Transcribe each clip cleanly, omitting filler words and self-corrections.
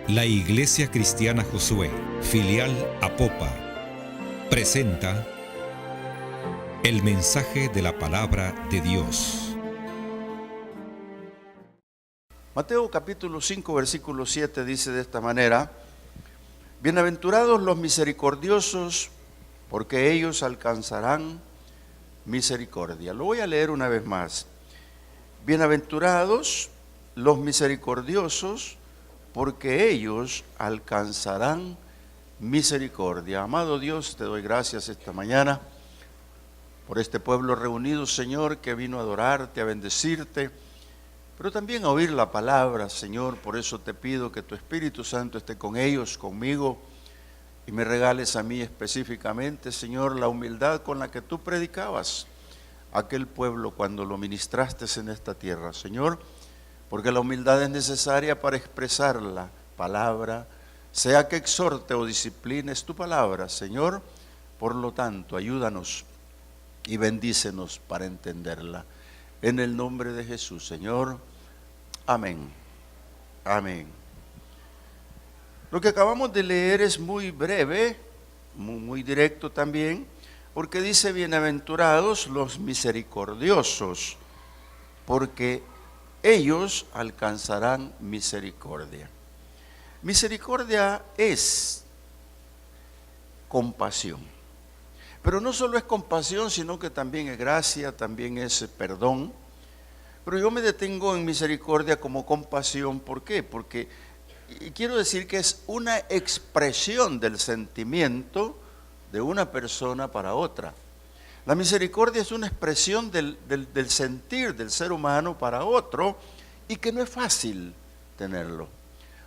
La Iglesia Cristiana Josué, filial Apopa, presenta el mensaje de la palabra de Dios. Mateo capítulo 5, versículo 7 dice de esta manera: Bienaventurados los misericordiosos, porque ellos alcanzarán misericordia. Lo voy a leer una vez más. Bienaventurados los misericordiosos, porque ellos alcanzarán misericordia. Amado Dios, te doy gracias esta mañana por este pueblo reunido, Señor, que vino a adorarte, a bendecirte, pero también a oír la palabra, Señor. Por eso te pido que tu Espíritu Santo esté con ellos, conmigo, y me regales a mí específicamente, Señor, la humildad con la que tú predicabas a aquel pueblo cuando lo ministraste en esta tierra, Señor, porque la humildad es necesaria para expresar la palabra, sea que exhorte o disciplines tu palabra, Señor. Por lo tanto, ayúdanos y bendícenos para entenderla. En el nombre de Jesús, Señor. Amén. Amén. Lo que acabamos de leer es muy breve, muy directo también, porque dice: bienaventurados los misericordiosos, porque ellos alcanzarán misericordia. Misericordia es compasión. Pero no solo es compasión, sino que también es gracia, también es perdón. Pero yo me detengo en misericordia como compasión. ¿Por qué? Porque quiero decir que es una expresión del sentimiento de una persona para otra. La misericordia es una expresión del sentir del ser humano para otro, y que no es fácil tenerlo.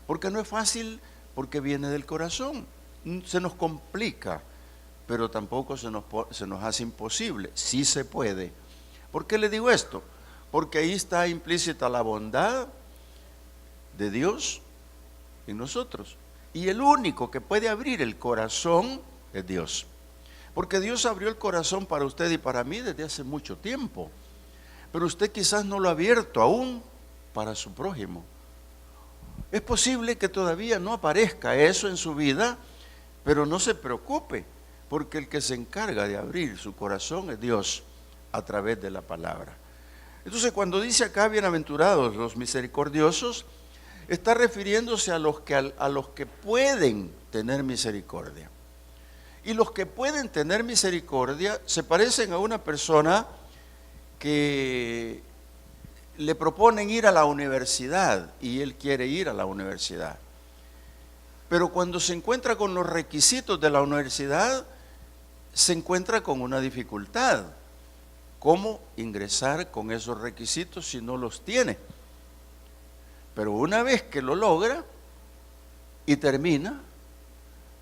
Porque no es fácil, porque viene del corazón. Se nos complica, pero tampoco se nos hace imposible. Sí se puede. ¿Por qué le digo esto? Porque ahí está implícita la bondad de Dios en nosotros. Y el único que puede abrir el corazón es Dios. Porque Dios abrió el corazón para usted y para mí desde hace mucho tiempo. Pero usted quizás no lo ha abierto aún para su prójimo. Es posible que todavía no aparezca eso en su vida, pero no se preocupe, porque el que se encarga de abrir su corazón es Dios a través de la palabra. Entonces, cuando dice acá bienaventurados los misericordiosos, está refiriéndose a los que pueden tener misericordia. Y los que pueden tener misericordia se parecen a una persona que le proponen ir a la universidad y él quiere ir a la universidad. Pero cuando se encuentra con los requisitos de la universidad, se encuentra con una dificultad. ¿Cómo ingresar con esos requisitos si no los tiene? Pero una vez que lo logra y termina,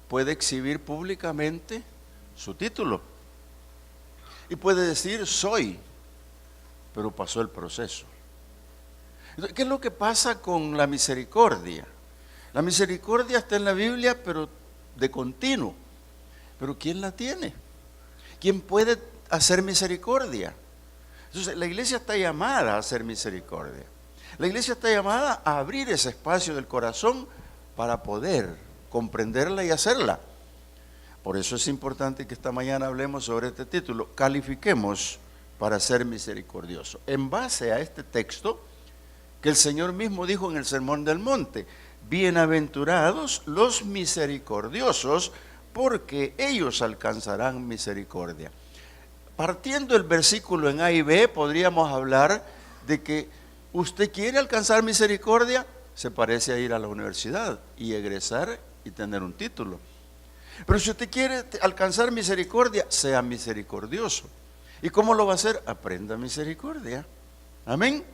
puede exhibir públicamente su título y puede decir: soy, pero pasó el proceso. ¿Qué es lo que pasa con la misericordia? La misericordia está en la Biblia, pero de continuo. ¿Pero quién la tiene? ¿Quién puede hacer misericordia? Entonces, la iglesia está llamada a hacer misericordia. La iglesia está llamada a abrir ese espacio del corazón para poder comprenderla y hacerla. Por eso es importante que esta mañana hablemos sobre este título: califiquemos para ser misericordioso. En base a este texto que el Señor mismo dijo en el Sermón del Monte: bienaventurados los misericordiosos, porque ellos alcanzarán misericordia. Partiendo el versículo en A y B, podríamos hablar de que usted quiere alcanzar misericordia, se parece a ir a la universidad y egresar y tener un título. Pero si usted quiere alcanzar misericordia, sea misericordioso. ¿Y cómo lo va a hacer? Aprenda misericordia. Amén.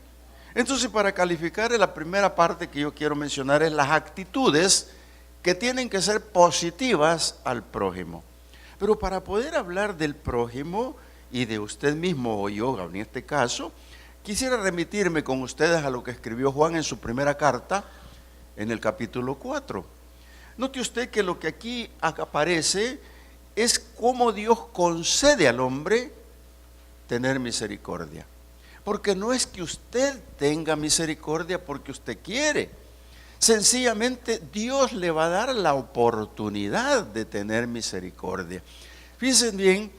Entonces, para calificar, la primera parte que yo quiero mencionar es las actitudes que tienen que ser positivas al prójimo. Pero para poder hablar del prójimo y de usted mismo o yo, en este caso, quisiera remitirme con ustedes a lo que escribió Juan en su primera carta, en el capítulo 4. Note usted que lo que aquí aparece es cómo Dios concede al hombre tener misericordia. Porque no es que usted tenga misericordia porque usted quiere, Sencillamente Dios le va a dar la oportunidad de tener misericordia. Fíjense bien,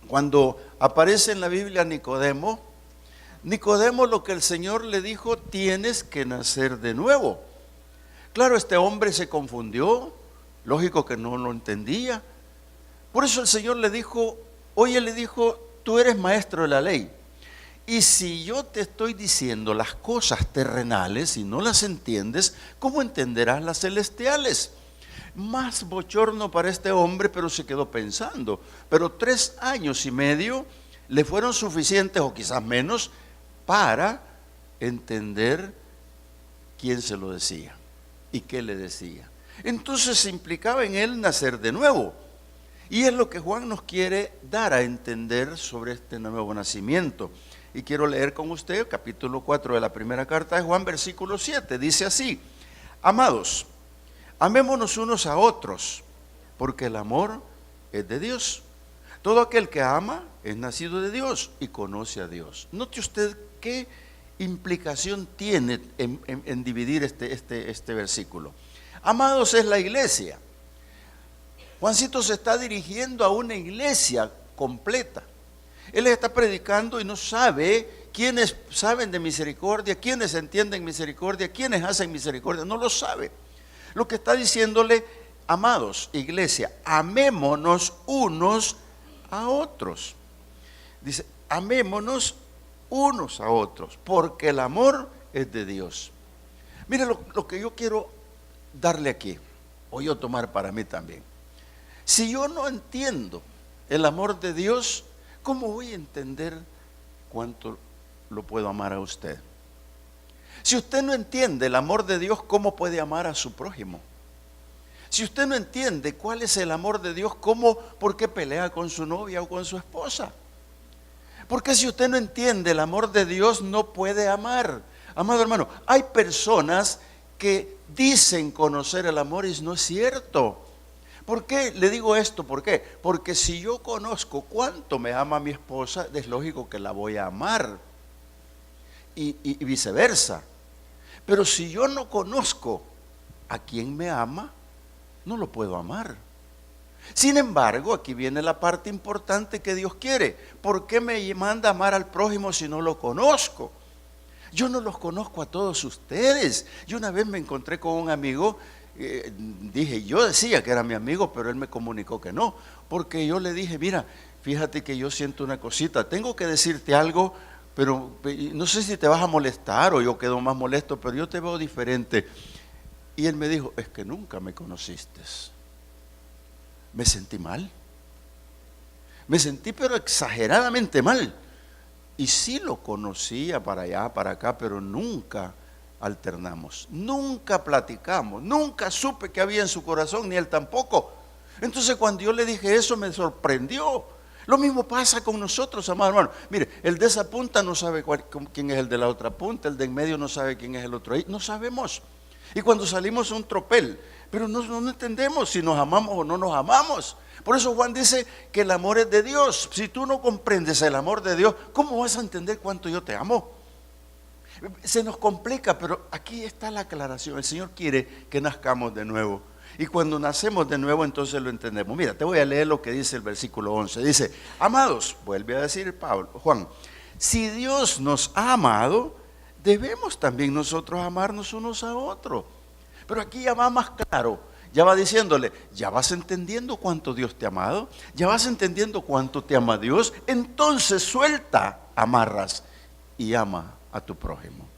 cuando aparece en la Biblia Nicodemo, lo que el Señor le dijo: tienes que nacer de nuevo. Claro, este hombre se confundió, lógico que no lo entendía. Por eso el Señor le dijo, tú eres maestro de la ley. Y si yo te estoy diciendo las cosas terrenales y no las entiendes, ¿cómo entenderás las celestiales? Más bochorno para este hombre, pero se quedó pensando. Pero 3 años y medio le fueron suficientes, o quizás menos, para entender quién se lo decía y qué le decía. Entonces se implicaba en él nacer de nuevo. Y es lo que Juan nos quiere dar a entender sobre este nuevo nacimiento. Y quiero leer con usted capítulo 4 de la primera carta de Juan, versículo 7. Dice así: amados, amémonos unos a otros, porque el amor es de Dios. Todo aquel que ama es nacido de Dios y conoce a Dios. Note usted qué implicación tiene en dividir este versículo. Amados es la iglesia. Juancito se está dirigiendo a una iglesia completa. Él está predicando y no sabe quiénes saben de misericordia, quiénes entienden misericordia, quiénes hacen misericordia, no lo sabe. Lo que está diciéndole: amados, iglesia, amémonos unos a otros. Dice, amémonos unos a otros, porque el amor es de Dios. Mire lo que yo quiero darle aquí, o yo tomar para mí también. Si yo no entiendo el amor de Dios, ¿cómo voy a entender cuánto lo puedo amar a usted? Si usted no entiende el amor de Dios, ¿cómo puede amar a su prójimo? Si usted no entiende cuál es el amor de Dios, ¿por qué pelea con su novia o con su esposa? Porque si usted no entiende el amor de Dios, no puede amar. Amado hermano, hay personas que dicen conocer el amor y no es cierto. ¿Por qué le digo esto? ¿Por qué? Porque si yo conozco cuánto me ama mi esposa, es lógico que la voy a amar. Y viceversa. Pero si yo no conozco a quien me ama, no lo puedo amar. Sin embargo, aquí viene la parte importante que Dios quiere. ¿Por qué me manda a amar al prójimo si no lo conozco? Yo no los conozco a todos ustedes. Yo una vez me encontré con un amigo, yo decía que era mi amigo, pero él me comunicó que no. Porque yo le dije, mira, fíjate que yo siento una cosita, tengo que decirte algo, pero no sé si te vas a molestar o yo quedo más molesto, pero yo te veo diferente. Y él me dijo, es que nunca me conociste. Me sentí mal. Me sentí pero exageradamente mal. Y sí lo conocía para allá, para acá, pero nunca alternamos, nunca platicamos, nunca supe qué había en su corazón, ni él tampoco. Entonces cuando yo le dije eso me sorprendió. Lo mismo pasa con nosotros, amado hermano. Mire, el de esa punta no sabe quién es el de la otra punta, el de en medio no sabe quién es el otro ahí, no sabemos. Y cuando salimos a un tropel, pero no entendemos si nos amamos o no nos amamos. Por eso Juan dice que el amor es de Dios. Si tú no comprendes el amor de Dios, ¿cómo vas a entender cuánto yo te amo? Se nos complica, pero aquí está la aclaración. El Señor quiere que nazcamos de nuevo. Y cuando nacemos de nuevo, entonces lo entendemos. Mira, te voy a leer lo que dice el versículo 11. Dice, amados, vuelve a decir Juan, si Dios nos ha amado, debemos también nosotros amarnos unos a otros. Pero aquí ya va más claro. Ya va diciéndole, ya vas entendiendo cuánto Dios te ha amado, ya vas entendiendo cuánto te ama Dios, entonces suelta amarras y ama a tu prójimo.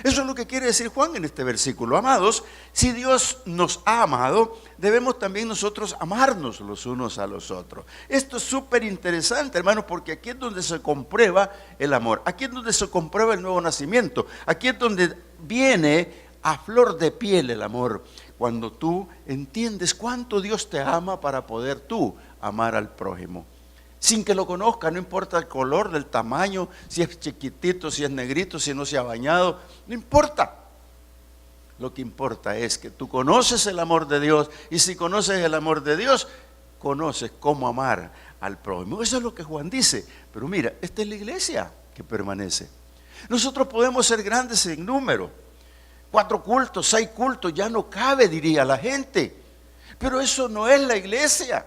Eso es lo que quiere decir Juan en este versículo. Amados, si Dios nos ha amado, debemos también nosotros amarnos los unos a los otros. Esto es súper interesante, hermanos, porque aquí es donde se comprueba el amor, aquí es donde se comprueba el nuevo nacimiento, aquí es donde viene a flor de piel el amor. Cuando tú entiendes cuánto Dios te ama para poder tú amar al prójimo. Sin que lo conozca, no importa el color, del tamaño, si es chiquitito, si es negrito, si no se ha bañado, no importa. Lo que importa es que tú conoces el amor de Dios y si conoces el amor de Dios, conoces cómo amar al prójimo. Eso es lo que Juan dice. Pero mira, esta es la iglesia que permanece. Nosotros podemos ser grandes en número, 4 cultos, 6 cultos, ya no cabe, diría la gente. Pero eso no es la iglesia.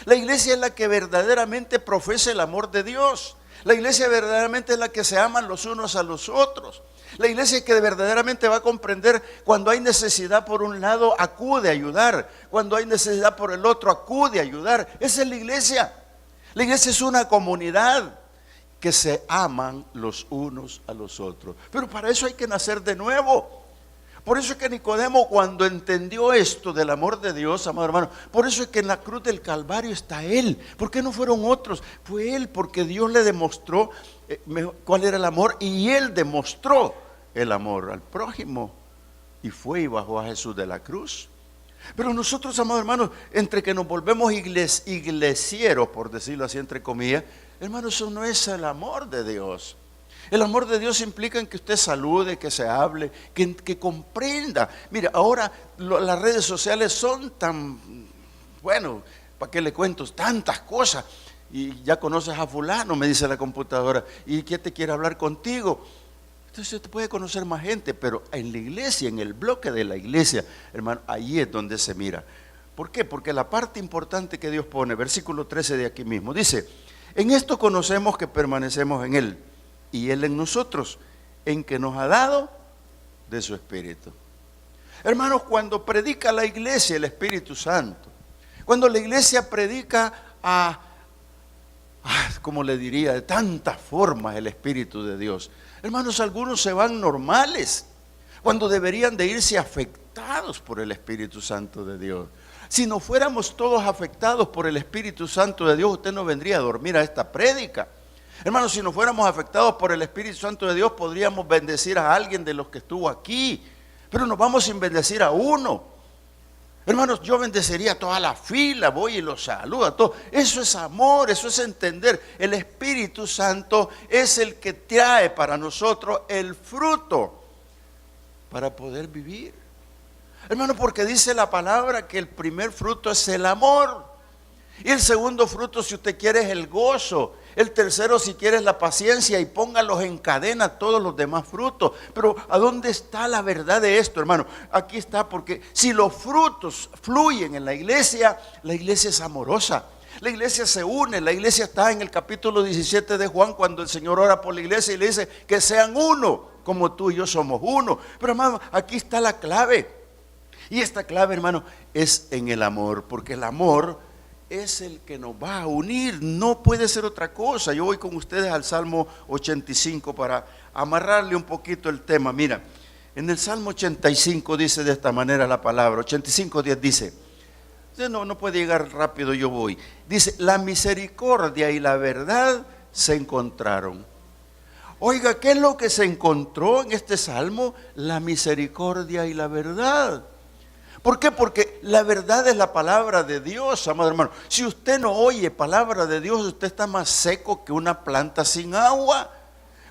La iglesia es la que verdaderamente profesa el amor de Dios. La iglesia verdaderamente es la que se aman los unos a los otros. La iglesia que verdaderamente va a comprender cuando hay necesidad por un lado, acude a ayudar. Cuando hay necesidad por el otro, acude a ayudar. Esa es la iglesia. La iglesia es una comunidad que se aman los unos a los otros. Pero para eso hay que nacer de nuevo. Por eso es que Nicodemo, cuando entendió esto del amor de Dios, amado hermano, por eso es que en la cruz del Calvario está Él. ¿Por qué no fueron otros? Fue Él, porque Dios le demostró cuál era el amor, y Él demostró el amor al prójimo, y fue y bajó a Jesús de la cruz. Pero nosotros, amados hermanos, entre que nos volvemos iglesieros, por decirlo así entre comillas, hermanos, eso no es el amor de Dios. El amor de Dios implica en que usted salude, que se hable, que comprenda. Mira, ahora las redes sociales son tan, bueno, ¿para qué le cuento? Tantas cosas. Y ya conoces a fulano, me dice la computadora, ¿y qué te quiere hablar contigo? Entonces usted puede conocer más gente, pero en la iglesia, en el bloque de la iglesia, hermano, ahí es donde se mira. ¿Por qué? Porque la parte importante que Dios pone, versículo 13 de aquí mismo, dice: en esto conocemos que permanecemos en Él, y Él en nosotros, en que nos ha dado de su Espíritu. Hermanos, cuando predica la iglesia el Espíritu Santo, cuando la iglesia predica como le diría, de tantas formas el Espíritu de Dios, hermanos, algunos se van normales, cuando deberían de irse afectados por el Espíritu Santo de Dios. Si no fuéramos todos afectados por el Espíritu Santo de Dios, usted no vendría a dormir a esta prédica. Hermanos, si no fuéramos afectados por el Espíritu Santo de Dios, podríamos bendecir a alguien de los que estuvo aquí, pero nos vamos sin bendecir a uno. Hermanos, yo bendecería a toda la fila, voy y los saludo a todos. Eso es amor, eso es entender. El Espíritu Santo es el que trae para nosotros el fruto para poder vivir. Hermano, porque dice la palabra que el primer fruto es el amor. Y el segundo fruto, si usted quiere, es el gozo. El tercero, si quiere, es la paciencia, y póngalos en cadena todos los demás frutos. Pero ¿a dónde está la verdad de esto, hermano? Aquí está, porque si los frutos fluyen en la iglesia es amorosa. La iglesia se une, la iglesia está en el capítulo 17 de Juan, cuando el Señor ora por la iglesia y le dice que sean uno, como tú y yo somos uno. Pero hermano, aquí está la clave. Y esta clave, hermano, es en el amor, porque el amor es el que nos va a unir, no puede ser otra cosa. Yo voy con ustedes al Salmo 85 para amarrarle un poquito el tema. Mira, en el Salmo 85 dice de esta manera la palabra, 85:10 dice, no puede llegar rápido, yo voy. Dice, la misericordia y la verdad se encontraron. Oiga, ¿qué es lo que se encontró en este Salmo? La misericordia y la verdad. ¿Por qué? Porque la verdad es la palabra de Dios, amado hermano. Si usted no oye palabra de Dios, usted está más seco que una planta sin agua.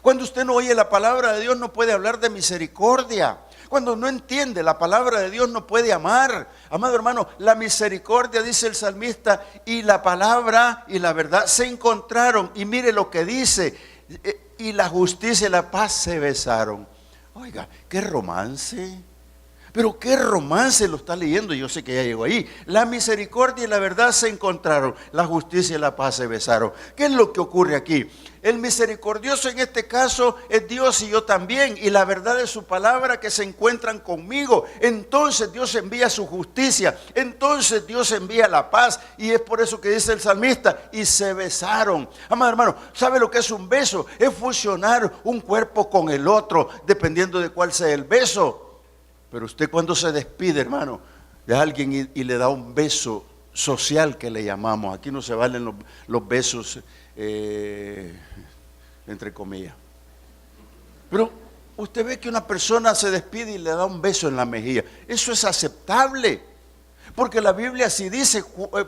Cuando usted no oye la palabra de Dios, no puede hablar de misericordia. Cuando no entiende la palabra de Dios, no puede amar. Amado hermano, la misericordia, dice el salmista, y la palabra y la verdad se encontraron. Y mire lo que dice, y la justicia y la paz se besaron. Oiga, qué romance. Pero qué romance lo está leyendo, yo sé que ya llegó ahí. La misericordia y la verdad se encontraron, la justicia y la paz se besaron. ¿Qué es lo que ocurre aquí? El misericordioso en este caso es Dios y yo también, y la verdad es su palabra que se encuentran conmigo. Entonces Dios envía su justicia, entonces Dios envía la paz, y es por eso que dice el salmista, y se besaron. Amado hermano, ¿sabe lo que es un beso? Es fusionar un cuerpo con el otro, dependiendo de cuál sea el beso. Pero usted cuando se despide, hermano, de alguien y le da un beso social que le llamamos, aquí no se valen los besos entre comillas. Pero usted ve que una persona se despide y le da un beso en la mejilla. Eso es aceptable, porque la Biblia así dice.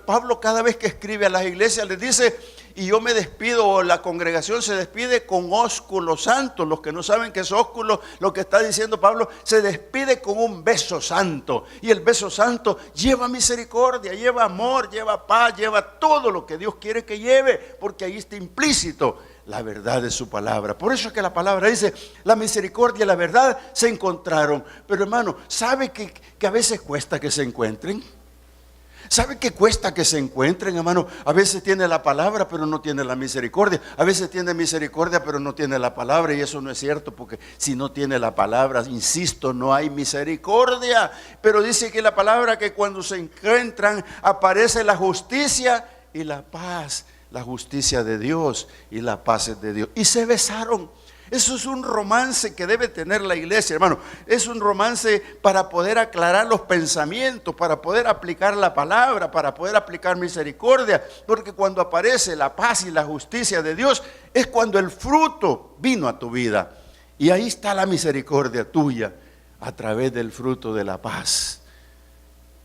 Pablo cada vez que escribe a las iglesias les dice, y yo me despido, o la congregación se despide con ósculo santo. Los que no saben qué es ósculo, lo que está diciendo Pablo, se despide con un beso santo. Y el beso santo lleva misericordia, lleva amor, lleva paz, lleva todo lo que Dios quiere que lleve, porque ahí está implícito la verdad de su palabra. Por eso es que la palabra dice, la misericordia y la verdad se encontraron. Pero hermano, ¿sabe que a veces cuesta que se encuentren? ¿Sabe qué cuesta que se encuentren, hermano? A veces tiene la palabra, pero no tiene la misericordia. A veces tiene misericordia, pero no tiene la palabra. Y eso no es cierto, porque si no tiene la palabra, insisto, no hay misericordia. Pero dice que la palabra que cuando se encuentran aparece la justicia y la paz. La justicia de Dios y la paz es de Dios. Y se besaron. Eso es un romance que debe tener la iglesia, hermano. Es un romance para poder aclarar los pensamientos, para poder aplicar la palabra, para poder aplicar misericordia. Porque cuando aparece la paz y la justicia de Dios, es cuando el fruto vino a tu vida. Y ahí está la misericordia tuya, a través del fruto de la paz,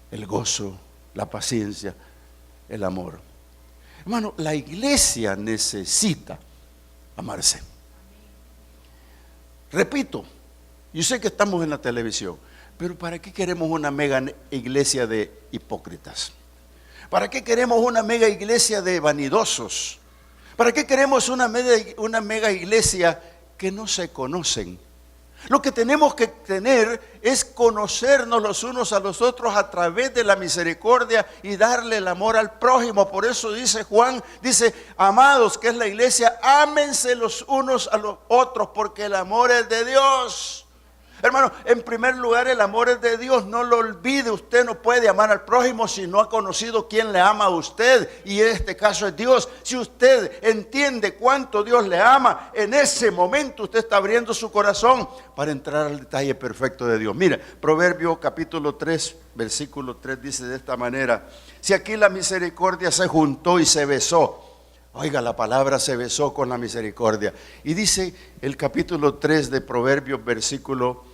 el gozo, la paciencia, el amor. Hermano, la iglesia necesita amarse. Repito, yo sé que estamos en la televisión, pero ¿para qué queremos una mega iglesia de hipócritas? ¿Para qué queremos una mega iglesia de vanidosos? ¿Para qué queremos una mega iglesia que no se conocen? Lo que tenemos que tener es conocernos los unos a los otros a través de la misericordia y darle el amor al prójimo. Por eso dice Juan, dice, amados, que es la iglesia, ámense los unos a los otros, porque el amor es de Dios. Hermano, en primer lugar, el amor es de Dios. No lo olvide, usted no puede amar al prójimo si no ha conocido quién le ama a usted. Y en este caso es Dios. Si usted entiende cuánto Dios le ama, en ese momento usted está abriendo su corazón para entrar al detalle perfecto de Dios. Mira, Proverbio capítulo 3, versículo 3 dice de esta manera: si aquí la misericordia se juntó y se besó. Oiga, la palabra se besó con la misericordia. Y dice el capítulo 3 de Proverbios, versículo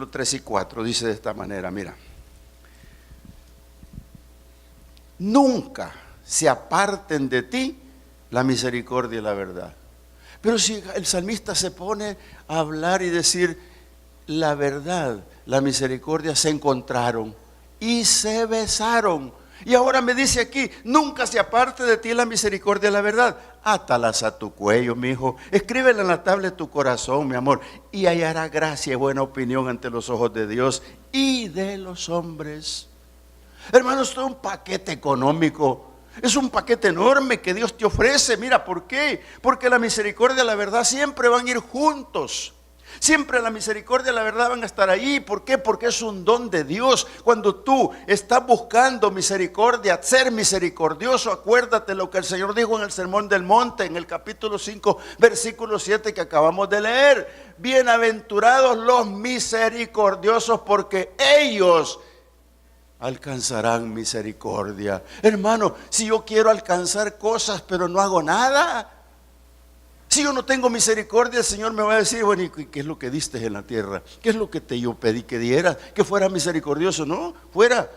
3 y 4, dice de esta manera, mira. Nunca se aparten de ti la misericordia y la verdad. Pero si el salmista se pone a hablar y decir, la verdad, la misericordia se encontraron y se besaron. Y ahora me dice aquí, nunca se aparte de ti la misericordia y la verdad. Átalas a tu cuello, mi hijo. Escríbela en la tabla de tu corazón, mi amor. Y hallará gracia y buena opinión ante los ojos de Dios y de los hombres. Hermanos, esto es un paquete económico. Es un paquete enorme que Dios te ofrece. Mira, ¿por qué? Porque la misericordia y la verdad siempre van a ir juntos. Siempre la misericordia y la verdad van a estar ahí. ¿Por qué? Porque es un don de Dios. Cuando tú estás buscando misericordia, ser misericordioso, acuérdate lo que el Señor dijo en el Sermón del Monte, en el capítulo 5, versículo 7 que acabamos de leer. Bienaventurados los misericordiosos, porque ellos alcanzarán misericordia. Hermano, si yo quiero alcanzar cosas pero no hago nada, si yo no tengo misericordia, el Señor me va a decir, bueno, ¿y qué es lo que diste en la tierra? ¿Qué es lo que yo pedí que dieras? Que fuera misericordioso. No, fuera.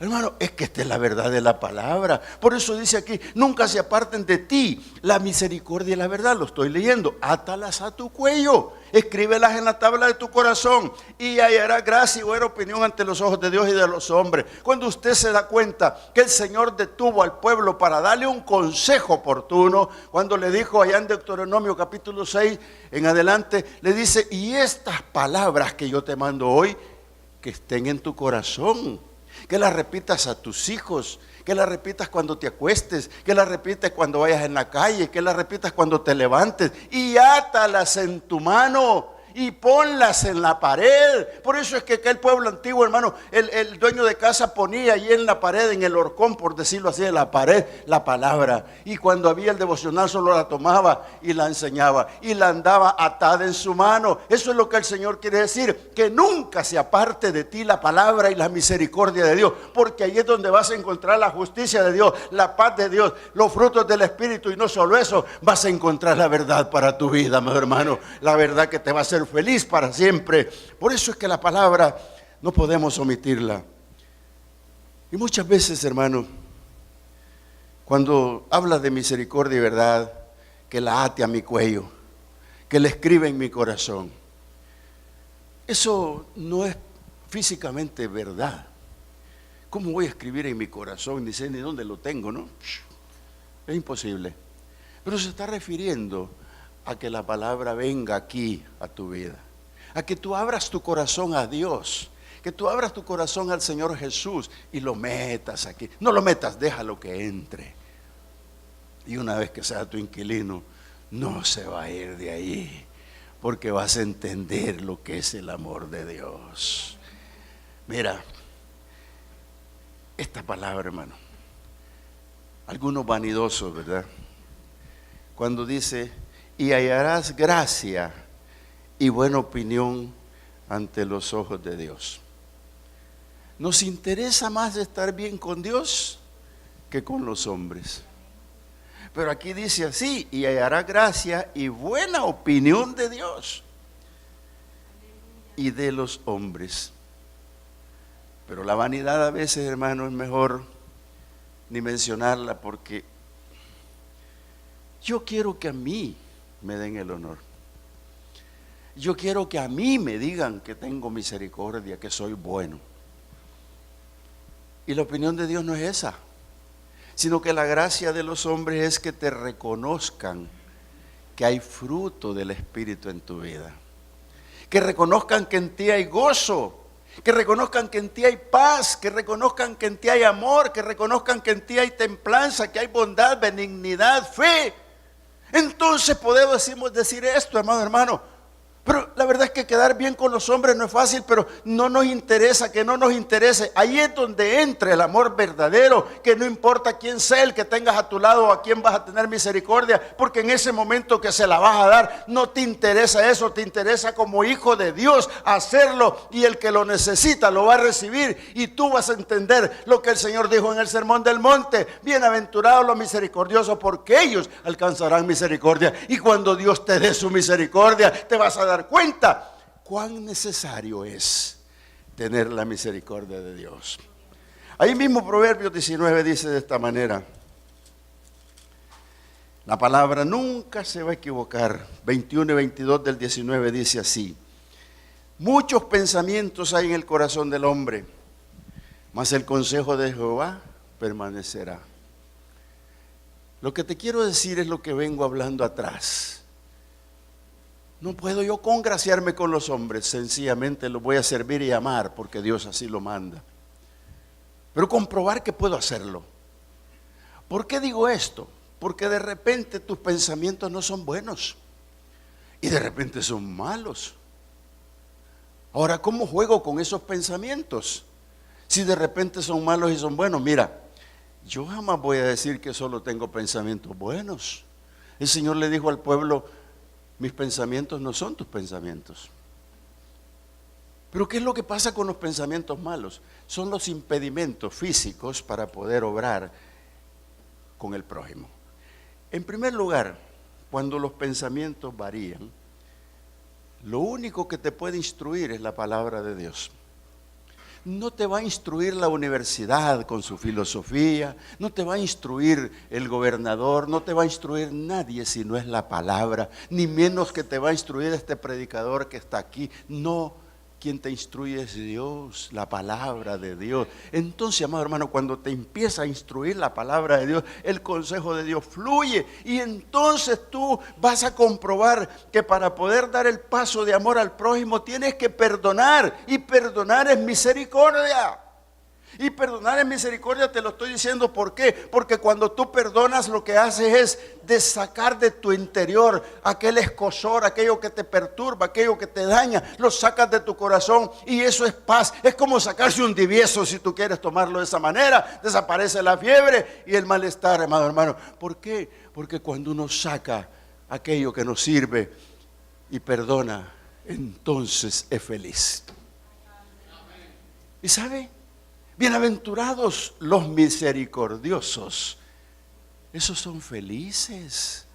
Hermano, es que esta es la verdad de la palabra. Por eso dice aquí, nunca se aparten de ti la misericordia y la verdad. Lo estoy leyendo. Átalas a tu cuello. Escríbelas en la tabla de tu corazón y hallará gracia y buena opinión ante los ojos de Dios y de los hombres. Cuando usted se da cuenta que el Señor detuvo al pueblo para darle un consejo oportuno, cuando le dijo allá en Deuteronomio capítulo 6 en adelante, le dice, y estas palabras que yo te mando hoy, que estén en tu corazón, que las repitas a tus hijos, que las repitas cuando te acuestes, que las repitas cuando vayas en la calle, que las repitas cuando te levantes, y átalas en tu mano y ponlas en la pared. Por eso es que aquel pueblo antiguo, hermano, el dueño de casa ponía ahí en la pared, en el horcón, por decirlo así, en la pared, la palabra. Y cuando había el devocional solo la tomaba y la enseñaba y la andaba atada en su mano. Eso es lo que el Señor quiere decir, que nunca se aparte de ti la palabra y la misericordia de Dios, porque ahí es donde vas a encontrar la justicia de Dios, la paz de Dios, los frutos del Espíritu. Y no solo eso, vas a encontrar la verdad para tu vida, mi hermano, la verdad que te va a hacer feliz para siempre. Por eso es que la palabra no podemos omitirla. Y muchas veces, hermano, cuando habla de misericordia y verdad, que la ate a mi cuello, que la escribe en mi corazón, eso no es físicamente verdad. ¿Cómo voy a escribir en mi corazón? Ni sé ni dónde lo tengo, ¿no? Es imposible. Pero se está refiriendo a que la palabra venga aquí a tu vida, a que tú abras tu corazón a Dios, que tú abras tu corazón al Señor Jesús y lo metas aquí. No lo metas, déjalo que entre. Y una vez que sea tu inquilino, no se va a ir de ahí, porque vas a entender lo que es el amor de Dios. Mira, esta palabra, hermano, algunos vanidosos, ¿verdad? Cuando dice, y hallarás gracia y buena opinión ante los ojos de Dios. Nos interesa más estar bien con Dios que con los hombres. Pero aquí dice así, y hallará gracia y buena opinión de Dios y de los hombres. Pero la vanidad a veces, hermano, es mejor ni mencionarla, porque yo quiero que a mí me den el honor. Yo quiero que a mí me digan que tengo misericordia, que soy bueno. Y la opinión de Dios no es esa, sino que la gracia de los hombres es que te reconozcan que hay fruto del Espíritu en tu vida, que reconozcan que en ti hay gozo, que reconozcan que en ti hay paz, que reconozcan que en ti hay amor, que reconozcan que en ti hay templanza, que hay bondad, benignidad, fe. Entonces podemos decir esto, hermano. Pero la verdad es que quedar bien con los hombres no es fácil, pero no nos interesa, que no nos interese. Ahí es donde entra el amor verdadero, que no importa quién sea el que tengas a tu lado o a quién vas a tener misericordia, porque en ese momento que se la vas a dar, no te interesa eso, te interesa como hijo de Dios hacerlo, y el que lo necesita lo va a recibir, y tú vas a entender lo que el Señor dijo en el Sermón del Monte: bienaventurados los misericordiosos, porque ellos alcanzarán misericordia. Y cuando Dios te dé su misericordia, te vas a dar cuenta cuán necesario es tener la misericordia de Dios. Ahí mismo Proverbios 19 dice de esta manera, la palabra nunca se va a equivocar. 21 y 22 del 19 dice así: muchos pensamientos hay en el corazón del hombre, mas el consejo de Jehová permanecerá. Lo que te quiero decir es lo que vengo hablando atrás. No puedo yo congraciarme con los hombres, sencillamente los voy a servir y amar porque Dios así lo manda. Pero comprobar que puedo hacerlo. ¿Por qué digo esto? Porque de repente tus pensamientos no son buenos y de repente son malos. Ahora, ¿cómo juego con esos pensamientos? Si de repente son malos y son buenos. Mira, yo jamás voy a decir que solo tengo pensamientos buenos. El Señor le dijo al pueblo: mis pensamientos no son tus pensamientos. Pero ¿qué es lo que pasa con los pensamientos malos? Son los impedimentos físicos para poder obrar con el prójimo. En primer lugar, cuando los pensamientos varían, lo único que te puede instruir es la palabra de Dios. No te va a instruir la universidad con su filosofía, no te va a instruir el gobernador, no te va a instruir nadie si no es la palabra, ni menos que te va a instruir este predicador que está aquí. No, quien te instruye es Dios, la palabra de Dios. Entonces, amado hermano, cuando te empieza a instruir la palabra de Dios, el consejo de Dios fluye, y entonces tú vas a comprobar que para poder dar el paso de amor al prójimo tienes que perdonar, y perdonar es misericordia. Y perdonar en misericordia, te lo estoy diciendo, ¿por qué? Porque cuando tú perdonas, lo que haces es de sacar de tu interior aquel escozor, aquello que te perturba, aquello que te daña, lo sacas de tu corazón, y eso es paz. Es como sacarse un divieso, si tú quieres tomarlo de esa manera. Desaparece la fiebre y el malestar, amado hermano. ¿Por qué? Porque cuando uno saca aquello que nos sirve y perdona, entonces es feliz. ¿Y sabe? Bienaventurados los misericordiosos, esos son felices.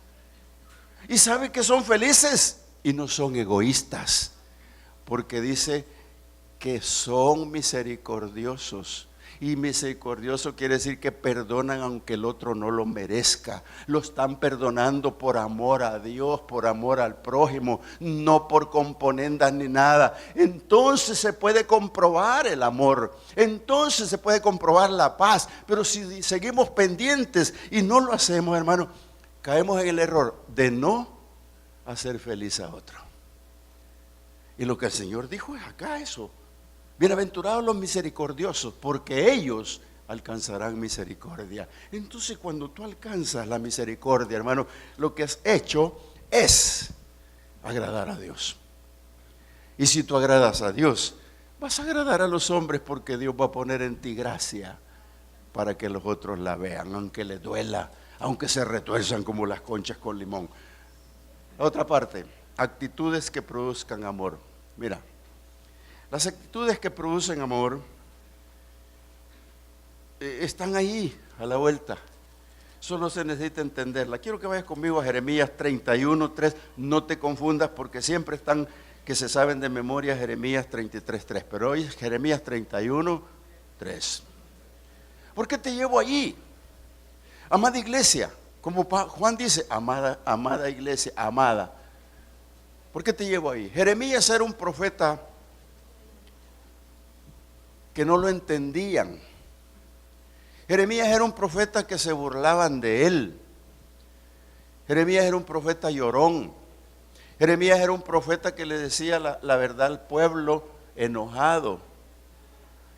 ¿Y sabe que son felices? Y no son egoístas, porque dice que son misericordiosos. Y misericordioso quiere decir que perdonan aunque el otro no lo merezca. Lo están perdonando por amor a Dios, por amor al prójimo, no por componendas ni nada. Entonces se puede comprobar el amor, entonces se puede comprobar la paz. Pero si seguimos pendientes y no lo hacemos, hermano, caemos en el error de no hacer feliz a otro. Y lo que el Señor dijo es acá eso. Bienaventurados los misericordiosos, porque ellos alcanzarán misericordia. Entonces, cuando tú alcanzas la misericordia, hermano, lo que has hecho es agradar a Dios. Y si tú agradas a Dios, vas a agradar a los hombres, porque Dios va a poner en ti gracia para que los otros la vean, aunque les duela, aunque se retuerzan como las conchas con limón. La otra parte, actitudes que produzcan amor. Mira, las actitudes que producen amor están ahí a la vuelta. Solo se necesita entenderla. Quiero que vayas conmigo a Jeremías 31:3. No te confundas, porque siempre están que se saben de memoria Jeremías 33:3. Pero hoy es Jeremías 31:3. ¿Por qué te llevo allí? Amada iglesia, como Juan dice, amada iglesia, amada. ¿Por qué te llevo ahí? Jeremías era un profeta que no lo entendían. Jeremías era un profeta que se burlaban de él. Jeremías era un profeta llorón. Jeremías era un profeta que le decía la verdad al pueblo enojado.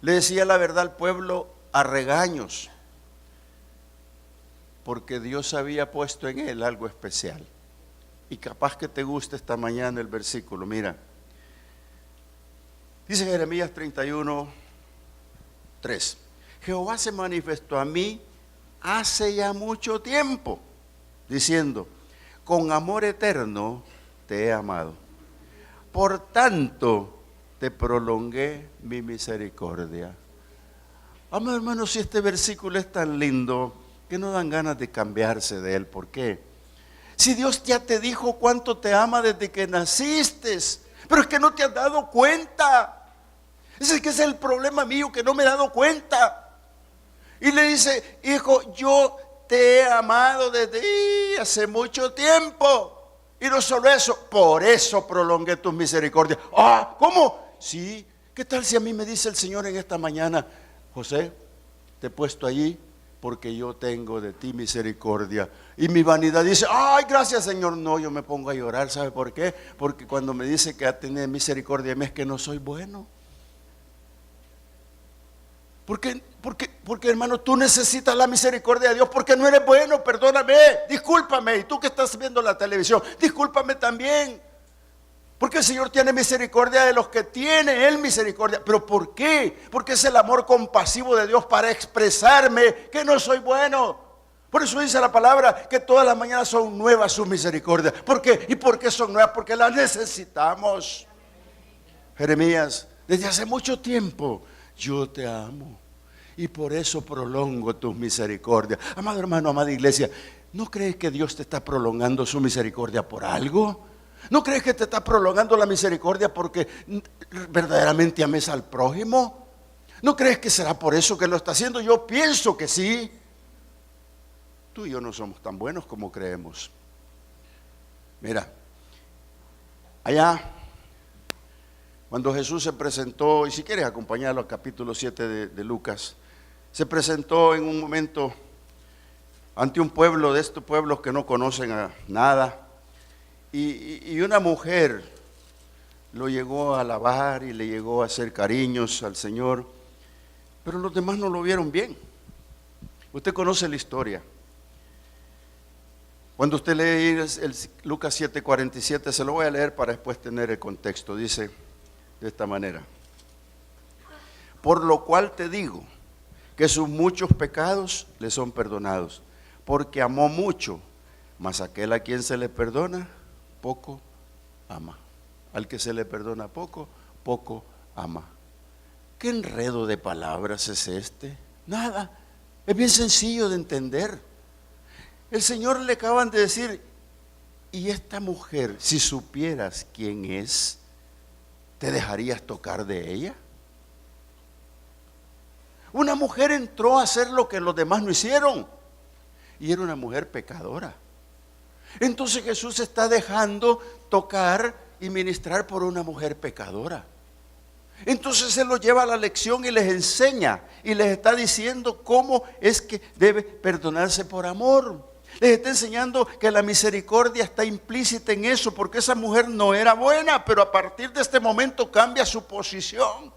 Le decía la verdad al pueblo a regaños, porque Dios había puesto en él algo especial. Y capaz que te guste esta mañana el versículo. Mira, dice Jeremías 31:3. Jehová se manifestó a mí hace ya mucho tiempo, diciendo: con amor eterno te he amado, por tanto te prolongué mi misericordia. Amado hermano, si este versículo es tan lindo que no dan ganas de cambiarse de él. ¿Por qué? Si Dios ya te dijo cuánto te ama desde que naciste, pero es que no te has dado cuenta. Ese es que es el problema mío, que no me he dado cuenta. Y le dice: hijo, yo te he amado desde hace mucho tiempo. Y no solo eso, por eso prolongué tus misericordias. Ah, ¿cómo? Sí, ¿qué tal si a mí me dice el Señor en esta mañana: José, te he puesto allí porque yo tengo de ti misericordia? Y mi vanidad dice: ay, gracias Señor. No, yo me pongo a llorar. ¿Sabe por qué? Porque cuando me dice que tiene misericordia de mí, es que no soy bueno. Porque hermano, tú necesitas la misericordia de Dios, porque no eres bueno. Perdóname, discúlpame. Y tú que estás viendo la televisión, discúlpame también. Porque el Señor tiene misericordia de los que tiene Él misericordia. ¿Pero por qué? Porque es el amor compasivo de Dios para expresarme que no soy bueno. Por eso dice la palabra que todas las mañanas son nuevas sus misericordias. ¿Por qué? ¿Y por qué son nuevas? Porque las necesitamos. Jeremías, desde hace mucho tiempo yo te amo y por eso prolongo tus misericordias. Amado hermano, amada iglesia, ¿no crees que Dios te está prolongando su misericordia por algo? ¿No crees que te está prolongando la misericordia porque verdaderamente ames al prójimo? ¿No crees que será por eso que lo está haciendo? Yo pienso que sí. Tú y yo no somos tan buenos como creemos. Mira, allá cuando Jesús se presentó, y si quieres acompañarlo al capítulo 7 de Lucas, se presentó en un momento ante un pueblo de estos pueblos que no conocen a nada. Y una mujer lo llegó a alabar y le llegó a hacer cariños al Señor, pero los demás no lo vieron bien. Usted conoce la historia. Cuando usted lee el Lucas 7:47, se lo voy a leer para después tener el contexto. Dice de esta manera: por lo cual te digo que sus muchos pecados le son perdonados, porque amó mucho, mas aquel a quien se le perdona, poco ama. Al que se le perdona poco, poco ama. ¿Qué enredo de palabras es este? Nada, es bien sencillo de entender. El Señor le acaban de decir: y esta mujer, si supieras quién es, ¿te dejarías tocar de ella? Una mujer entró a hacer lo que los demás no hicieron. Y era una mujer pecadora. Entonces Jesús se está dejando tocar y ministrar por una mujer pecadora. Entonces se los lleva a la lección y les enseña y les está diciendo cómo es que debe perdonarse por amor. Les está enseñando que la misericordia está implícita en eso, porque esa mujer no era buena, pero a partir de este momento cambia su posición.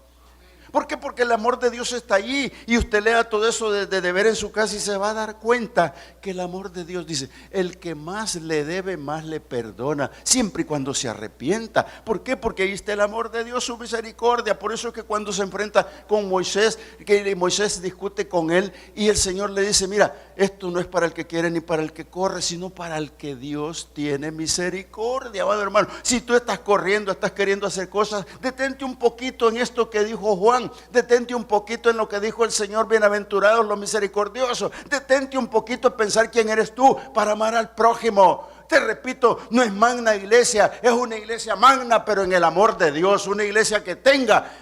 ¿Por qué? Porque el amor de Dios está allí, y usted lea todo eso de ver en su casa y se va a dar cuenta que el amor de Dios dice, el que más le debe, más le perdona, siempre y cuando se arrepienta. ¿Por qué? Porque ahí está el amor de Dios, su misericordia. Por eso es que cuando se enfrenta con Moisés, que Moisés discute con él y el Señor le dice, mira, esto no es para el que quiere ni para el que corre, sino para el que Dios tiene misericordia. Bueno, hermano, si tú estás corriendo, estás queriendo hacer cosas, detente un poquito en esto que dijo Juan. Detente un poquito en lo que dijo el Señor, bienaventurados los misericordiosos. Detente un poquito en pensar quién eres tú para amar al prójimo. Te repito, no es magna iglesia, es una iglesia magna, pero en el amor de Dios, una iglesia que tenga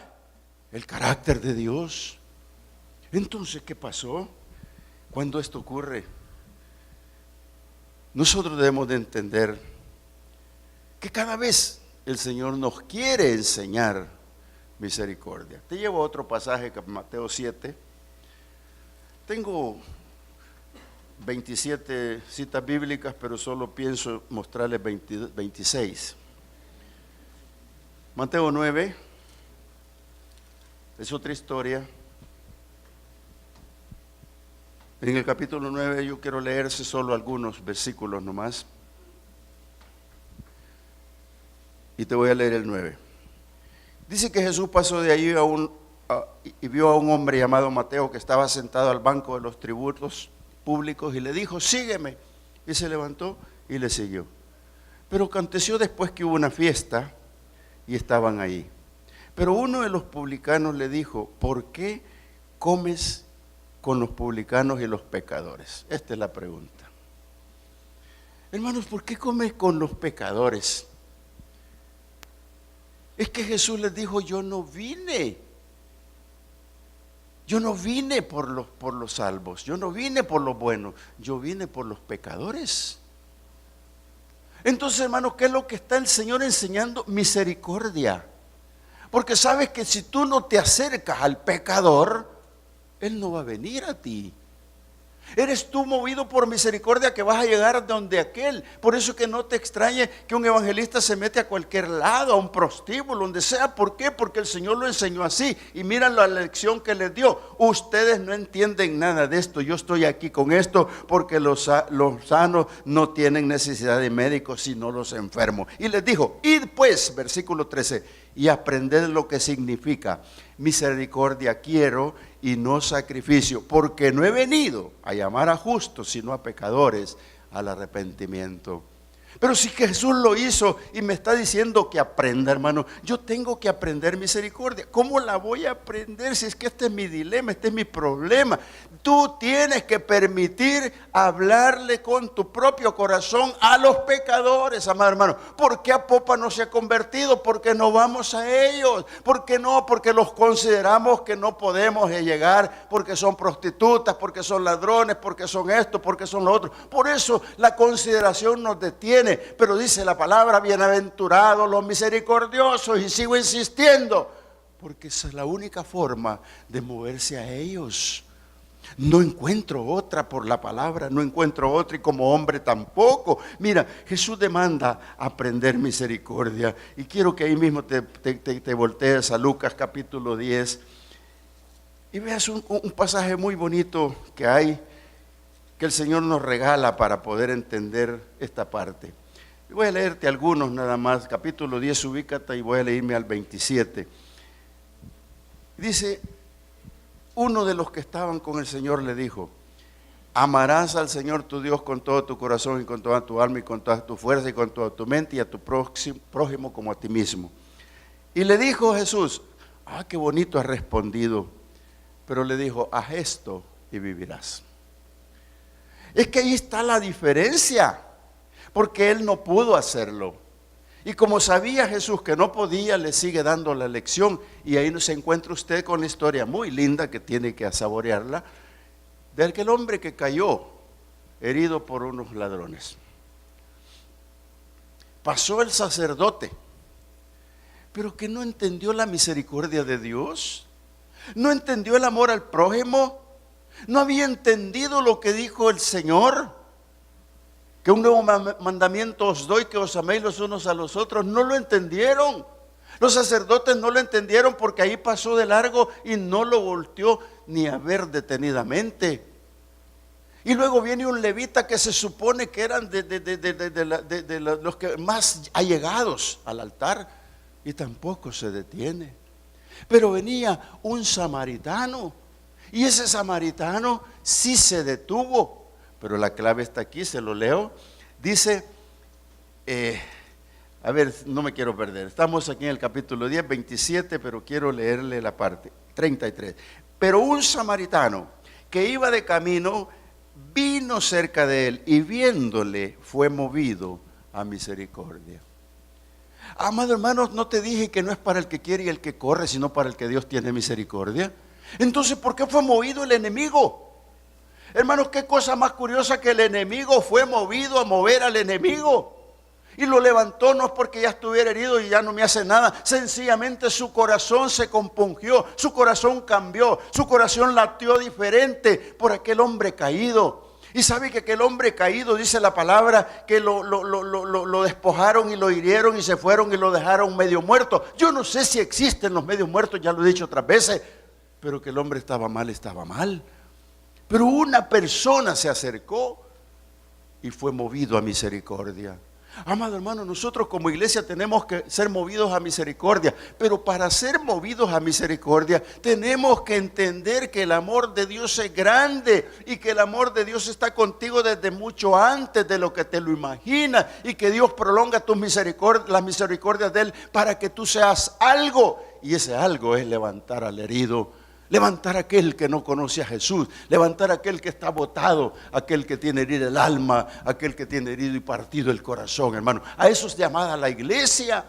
el carácter de Dios. Entonces, ¿qué pasó cuando esto ocurre? Nosotros debemos de entender que cada vez el Señor nos quiere enseñar misericordia. Te llevo a otro pasaje, Mateo 7. Tengo 27 citas bíblicas, pero solo pienso mostrarles 26. Mateo 9 es otra historia. En el capítulo 9 yo quiero leerse solo algunos versículos nomás. Y te voy a leer el 9. Dice que Jesús pasó de allí y vio a un hombre llamado Mateo que estaba sentado al banco de los tributos públicos y le dijo, sígueme. Y se levantó y le siguió. Pero aconteció después que hubo una fiesta y estaban ahí. Pero uno de los publicanos le dijo, ¿por qué comes con los publicanos y los pecadores? Esta es la pregunta. Hermanos, ¿por qué comes con los pecadores? Es que Jesús les dijo, yo no vine por los salvos, yo no vine por los buenos, yo vine por los pecadores. Entonces, hermanos, ¿qué es lo que está el Señor enseñando? Misericordia. Porque sabes que si tú no te acercas al pecador, Él no va a venir a ti. Eres tú movido por misericordia que vas a llegar donde aquel. Por eso que no te extrañe que un evangelista se mete a cualquier lado, a un prostíbulo, donde sea. ¿Por qué? Porque el Señor lo enseñó así. Y mira la lección que les dio. Ustedes no entienden nada de esto. Yo estoy aquí con esto porque los sanos no tienen necesidad de médicos, sino los enfermos. Y les dijo, id pues, versículo 13, y aprended lo que significa. Misericordia quiero y no sacrificio, porque no he venido a llamar a justos, sino a pecadores al arrepentimiento. Pero si Jesús lo hizo y me está diciendo que aprenda, hermano, yo tengo que aprender misericordia. ¿Cómo la voy a aprender si es que este es mi dilema, este es mi problema? Tú tienes que permitir hablarle con tu propio corazón a los pecadores, amado hermano. ¿Por qué Apopa no se ha convertido? Porque no vamos a ellos. ¿Por qué no? Porque los consideramos que no podemos llegar, porque son prostitutas, porque son ladrones, porque son esto, porque son lo otro. Por eso la consideración nos detiene. Pero dice la palabra, bienaventurados los misericordiosos, y sigo insistiendo, porque esa es la única forma de moverse a ellos. No encuentro otra por la palabra, no encuentro otra, y como hombre tampoco. Mira, Jesús demanda aprender misericordia, y quiero que ahí mismo te voltees a Lucas capítulo 10 y veas un pasaje muy bonito que hay, que el Señor nos regala para poder entender esta parte. Voy a leerte algunos nada más, capítulo 10, ubícate, y voy a leerme al 27. Dice, uno de los que estaban con el Señor le dijo, amarás al Señor tu Dios con todo tu corazón y con toda tu alma y con toda tu fuerza y con toda tu mente, y a tu prójimo como a ti mismo. Y le dijo Jesús, qué bonito has respondido, pero le dijo, haz esto y vivirás. Es que ahí está la diferencia, porque él no pudo hacerlo. Y como sabía Jesús que no podía, le sigue dando la lección. Y ahí se encuentra usted con una historia muy linda que tiene que saborearla, de aquel hombre que cayó herido por unos ladrones. Pasó el sacerdote, pero que no entendió la misericordia de Dios, no entendió el amor al prójimo, no había entendido lo que dijo el Señor, que un nuevo mandamiento os doy, que os améis los unos a los otros. No lo entendieron. Los sacerdotes no lo entendieron porque ahí pasó de largo y no lo volteó ni a ver detenidamente. Y luego viene un levita que se supone que eran de los que más allegados al altar, y tampoco se detiene. Pero venía un samaritano, y ese samaritano sí se detuvo. Pero la clave está aquí, se lo leo. Dice, a ver, no me quiero perder. Estamos aquí en el capítulo 10, 27, pero quiero leerle la parte 33. Pero un samaritano que iba de camino vino cerca de él y viéndole fue movido a misericordia. Amado hermano, ¿no te dije que no es para el que quiere y el que corre, sino para el que Dios tiene misericordia? Entonces, ¿por qué fue movido el enemigo? Hermanos, qué cosa más curiosa que el enemigo fue movido a mover al enemigo. Y lo levantó no es porque ya estuviera herido y ya no me hace nada. Sencillamente su corazón se compungió, su corazón cambió, su corazón latió diferente por aquel hombre caído. Y sabe que aquel hombre caído, dice la palabra, que lo despojaron y lo hirieron y se fueron y lo dejaron medio muerto. Yo no sé si existen los medios muertos, ya lo he dicho otras veces, pero que el hombre estaba mal, estaba mal. Pero una persona se acercó y fue movido a misericordia. Amado hermano, nosotros como iglesia tenemos que ser movidos a misericordia, pero para ser movidos a misericordia tenemos que entender que el amor de Dios es grande y que el amor de Dios está contigo desde mucho antes de lo que te lo imaginas, y que Dios prolonga tus misericordias, las misericordias de Él, para que tú seas algo, y ese algo es levantar al herido, levantar a aquel que no conoce a Jesús, levantar a aquel que está botado, aquel que tiene herido el alma, aquel que tiene herido y partido el corazón, hermano. A eso es llamada la iglesia.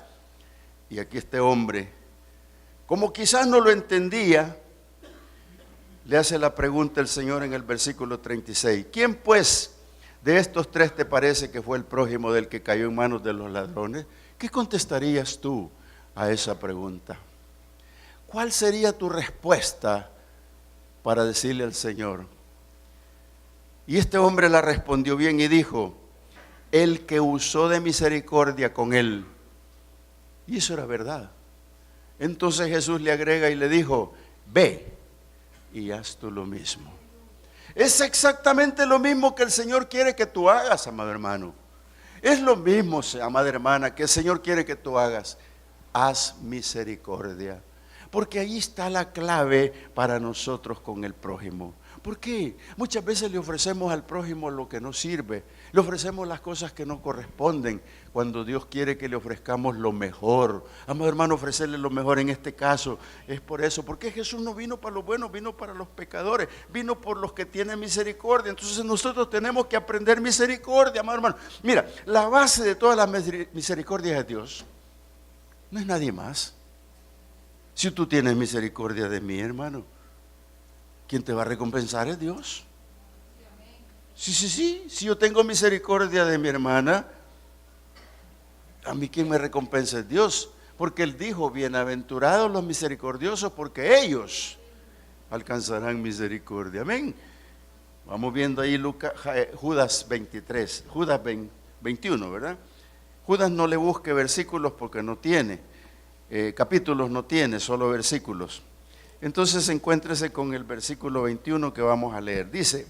Y aquí este hombre, como quizás no lo entendía, le hace la pregunta el Señor en el versículo 36. ¿Quién pues de estos tres te parece que fue el prójimo del que cayó en manos de los ladrones? ¿Qué contestarías tú a esa pregunta? ¿Cuál sería tu respuesta para decirle al Señor? Y este hombre la respondió bien y dijo, el que usó de misericordia con él. Y eso era verdad. Entonces Jesús le agrega y le dijo, ve y haz tú lo mismo. Es exactamente lo mismo que el Señor quiere que tú hagas, amado hermano. Es lo mismo, amada hermana, que el Señor quiere que tú hagas. Haz misericordia. Porque ahí está la clave para nosotros con el prójimo. ¿Por qué? Muchas veces le ofrecemos al prójimo lo que no sirve. Le ofrecemos las cosas que no corresponden, cuando Dios quiere que le ofrezcamos lo mejor. Amado hermano, ofrecerle lo mejor en este caso es por eso. Porque Jesús no vino para los buenos, vino para los pecadores. Vino por los que tienen misericordia. Entonces nosotros tenemos que aprender misericordia, amado hermano. Mira, la base de todas las misericordias de Dios no es nadie más. Si tú tienes misericordia de mí, hermano, ¿quién te va a recompensar es Dios? Sí. Si yo tengo misericordia de mi hermana, a mí ¿quién me recompensa es Dios? Porque Él dijo, bienaventurados los misericordiosos, porque ellos alcanzarán misericordia. Amén. Vamos viendo ahí Judas 23, Judas 21, ¿verdad? Judas no le busque versículos porque no tiene. Capítulos no tiene, solo versículos. Entonces encuéntrese con el versículo 21 que vamos a leer. Dice,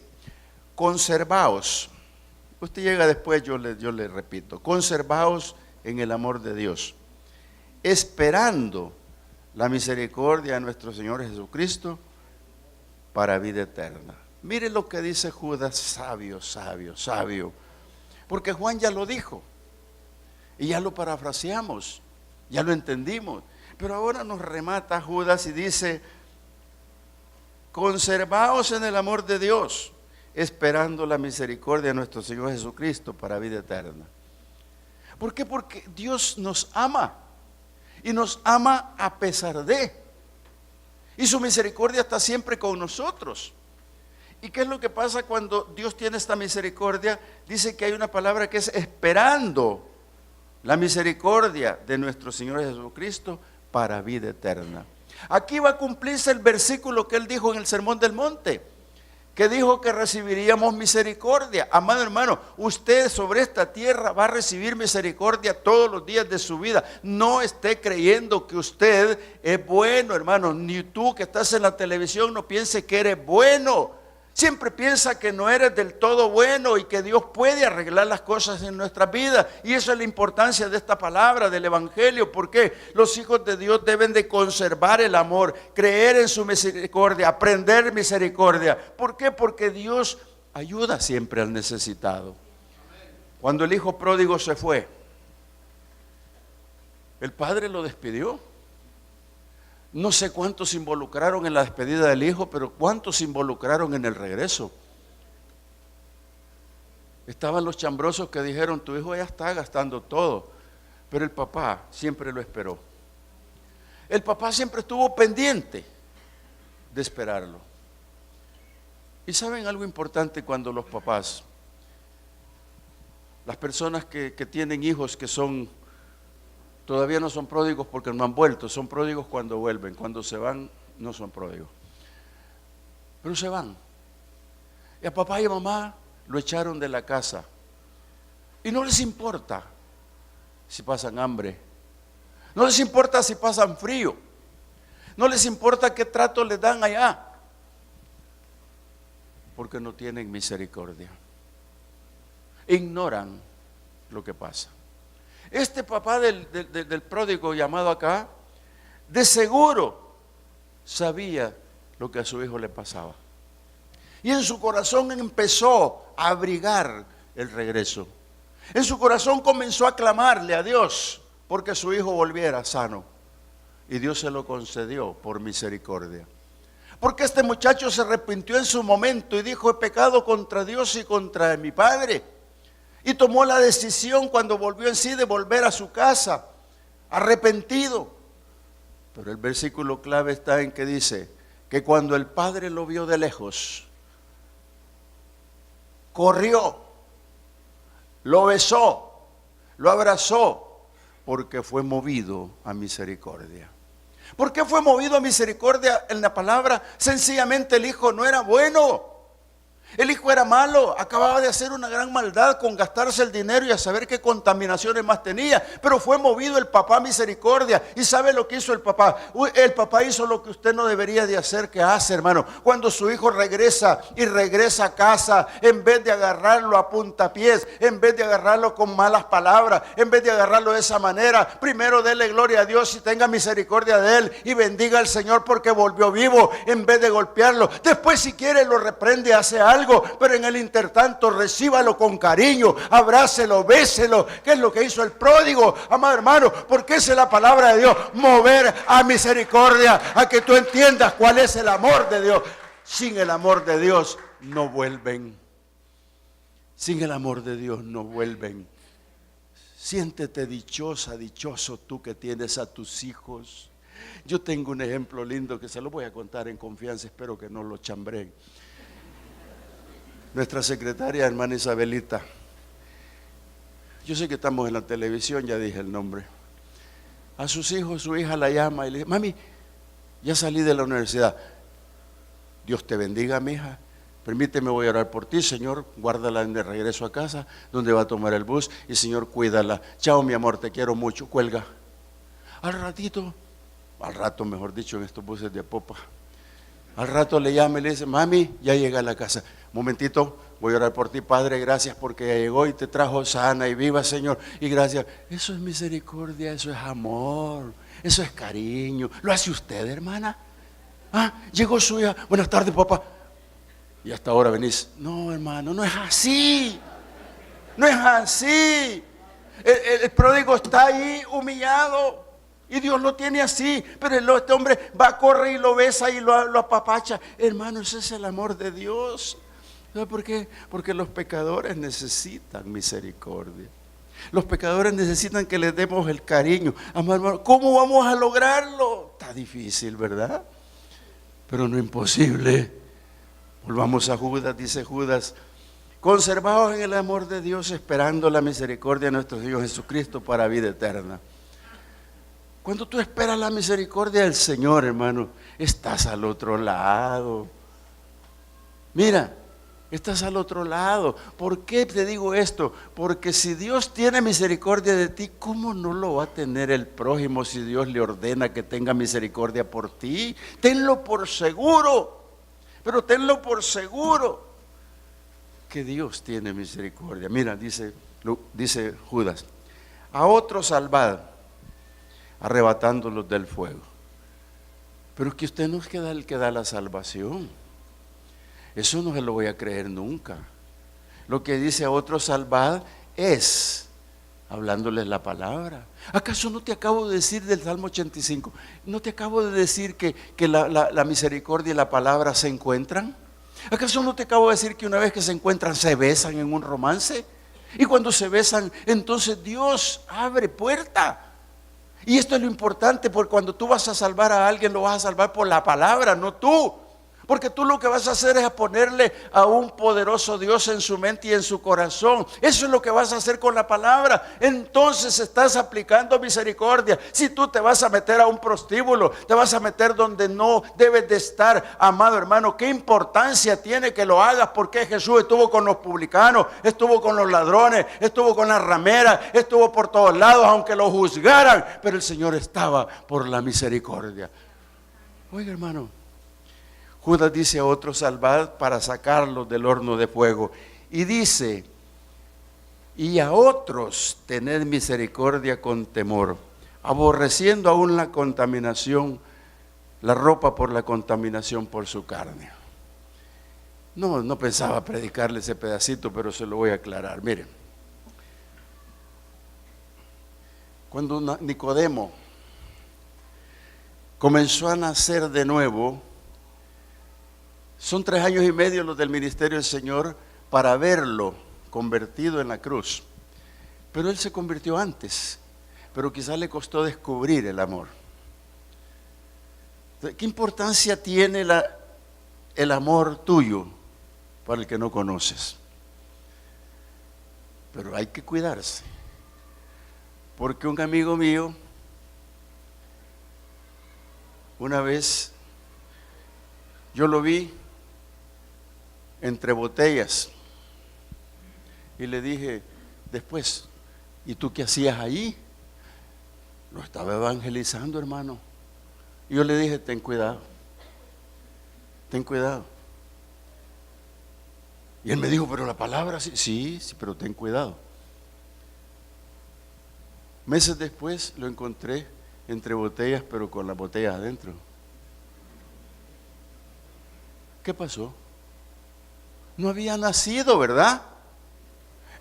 conservaos. Usted llega después, yo le repito. Conservaos en el amor de Dios, esperando la misericordia de nuestro Señor Jesucristo para vida eterna. Mire lo que dice Judas, sabio. Porque Juan ya lo dijo y ya lo parafraseamos. Ya lo entendimos, pero ahora nos remata Judas y dice, conservaos en el amor de Dios, esperando la misericordia de nuestro Señor Jesucristo para vida eterna. ¿Por qué? Porque Dios nos ama y nos ama a pesar de. Y su misericordia está siempre con nosotros. ¿Y qué es lo que pasa cuando Dios tiene esta misericordia? Dice que hay una palabra que es esperando la misericordia de nuestro Señor Jesucristo para vida eterna. Aquí va a cumplirse el versículo que Él dijo en el Sermón del Monte, que dijo que recibiríamos misericordia. Amado hermano, usted sobre esta tierra va a recibir misericordia todos los días de su vida. No esté creyendo que usted es bueno, hermano. Ni tú que estás en la televisión no piense que eres bueno. Siempre piensa que no eres del todo bueno y que Dios puede arreglar las cosas en nuestras vidas. Y eso es la importancia de esta palabra, del Evangelio. Porque los hijos de Dios deben de conservar el amor, creer en su misericordia, aprender misericordia. ¿Por qué? Porque Dios ayuda siempre al necesitado. Cuando el hijo pródigo se fue, el padre lo despidió. No sé cuántos se involucraron en la despedida del hijo, pero cuántos se involucraron en el regreso. Estaban los chambrosos que dijeron, tu hijo ya está gastando todo, pero el papá siempre lo esperó. El papá siempre estuvo pendiente de esperarlo. Y saben algo importante cuando los papás, las personas que tienen hijos que todavía no son pródigos porque no han vuelto, son pródigos cuando vuelven, cuando se van no son pródigos. Pero se van. Y a papá y a mamá lo echaron de la casa. Y no les importa si pasan hambre, no les importa si pasan frío, no les importa qué trato les dan allá, porque no tienen misericordia. Ignoran lo que pasa. Este papá del pródigo llamado acá, de seguro sabía lo que a su hijo le pasaba. Y en su corazón empezó a abrigar el regreso. En su corazón comenzó a clamarle a Dios porque su hijo volviera sano. Y Dios se lo concedió por misericordia. Porque este muchacho se arrepintió en su momento y dijo, he pecado contra Dios y contra mi padre. Y tomó la decisión cuando volvió en sí de volver a su casa, arrepentido. Pero el versículo clave está en que dice que cuando el padre lo vio de lejos, corrió, lo besó, lo abrazó, porque fue movido a misericordia. ¿Por qué fue movido a misericordia en la palabra? Sencillamente el hijo no era bueno. El hijo era malo, acababa de hacer una gran maldad con gastarse el dinero y a saber qué contaminaciones más tenía. Pero fue movido el papá a misericordia. ¿Y sabe lo que hizo el papá? El papá hizo lo que usted no debería de hacer, que hace, hermano. Cuando su hijo regresa a casa, en vez de agarrarlo a puntapiés, en vez de agarrarlo con malas palabras, en vez de agarrarlo de esa manera, primero dele gloria a Dios y tenga misericordia de él y bendiga al Señor porque volvió vivo, en vez de golpearlo. Después, si quiere, lo reprende, hace algo. Pero en el intertanto recíbalo con cariño, abrácelo, béselo, que es lo que hizo el pródigo, amado hermano, porque esa es la palabra de Dios, mover a misericordia, a que tú entiendas cuál es el amor de Dios. Sin el amor de Dios no vuelven. Sin el amor de Dios no vuelven. Siéntete dichosa, dichoso tú que tienes a tus hijos. Yo tengo un ejemplo lindo que se lo voy a contar en confianza, espero que no lo chambreen. Nuestra secretaria, hermana Isabelita, yo sé que estamos en la televisión, ya dije el nombre. A sus hijos, su hija la llama y le dice, mami, ya salí de la universidad. Dios te bendiga, mi hija. Permíteme, voy a orar por ti, Señor, guárdala en el regreso a casa, donde va a tomar el bus, y Señor, cuídala. Chao, mi amor, te quiero mucho, cuelga. Al rato, mejor dicho, en estos buses de Apopa. Al rato le llama y le dice, mami, ya llegué a la casa. Momentito, voy a orar por ti, Padre, gracias porque ya llegó y te trajo sana y viva, Señor. Y gracias. Eso es misericordia, eso es amor, eso es cariño. ¿Lo hace usted, hermana? Llegó su hija, buenas tardes, papá. Y hasta ahora venís. No, hermano, no es así. No es así. El pródigo está ahí humillado. Y Dios lo tiene así, pero este hombre va, corre y lo besa y lo apapacha. Hermano, ese es el amor de Dios. ¿Sabe por qué? Porque los pecadores necesitan misericordia. Los pecadores necesitan que les demos el cariño. Amado hermano, ¿cómo vamos a lograrlo? Está difícil, ¿verdad? Pero no imposible. Volvamos a Judas, dice Judas: conservados en el amor de Dios, esperando la misericordia de nuestro Dios Jesucristo para vida eterna. Cuando tú esperas la misericordia del Señor, hermano, estás al otro lado. Mira, estás al otro lado. ¿Por qué te digo esto? Porque si Dios tiene misericordia de ti, ¿cómo no lo va a tener el prójimo si Dios le ordena que tenga misericordia por ti? Tenlo por seguro, pero tenlo por seguro que Dios tiene misericordia. Mira, dice Judas: a otros salvad, arrebatándolos del fuego. Pero es que usted no es el que da la salvación. Eso no se lo voy a creer nunca. Lo que dice a otros salvad es hablándoles la palabra. ¿Acaso no te acabo de decir del Salmo 85? ¿No te acabo de decir que la misericordia y la palabra se encuentran? ¿Acaso no te acabo de decir que una vez que se encuentran se besan en un romance? Y cuando se besan, entonces Dios abre puerta. Y esto es lo importante, porque cuando tú vas a salvar a alguien, lo vas a salvar por la palabra, no tú. Porque tú lo que vas a hacer es ponerle a un poderoso Dios en su mente y en su corazón. Eso es lo que vas a hacer con la palabra. Entonces estás aplicando misericordia. Si tú te vas a meter a un prostíbulo, te vas a meter donde no debes de estar, amado hermano, ¿qué importancia tiene que lo hagas? Porque Jesús estuvo con los publicanos, estuvo con los ladrones, estuvo con las rameras, estuvo por todos lados, aunque lo juzgaran, pero el Señor estaba por la misericordia. Oiga, hermano, Judas dice a otros salvad para sacarlos del horno de fuego. Y dice: y a otros tened misericordia con temor, aborreciendo aún la contaminación, la ropa por la contaminación por su carne. No pensaba predicarle ese pedacito, pero se lo voy a aclarar. Miren, cuando Nicodemo comenzó a nacer de nuevo, son 3 años y medio los del ministerio del Señor para verlo convertido en la cruz. Pero él se convirtió antes, pero quizás le costó descubrir el amor. ¿Qué importancia tiene el amor tuyo para el que no conoces? Pero hay que cuidarse, porque un amigo mío una vez, yo lo vi entre botellas y le dije después: ¿y tú qué hacías ahí? Lo estaba evangelizando, hermano. Y yo le dije: ten cuidado, ten cuidado. Y él me dijo: pero la palabra sí, pero ten cuidado. Meses después lo encontré entre botellas, pero con las botellas adentro. ¿Qué pasó? No había nacido, ¿verdad?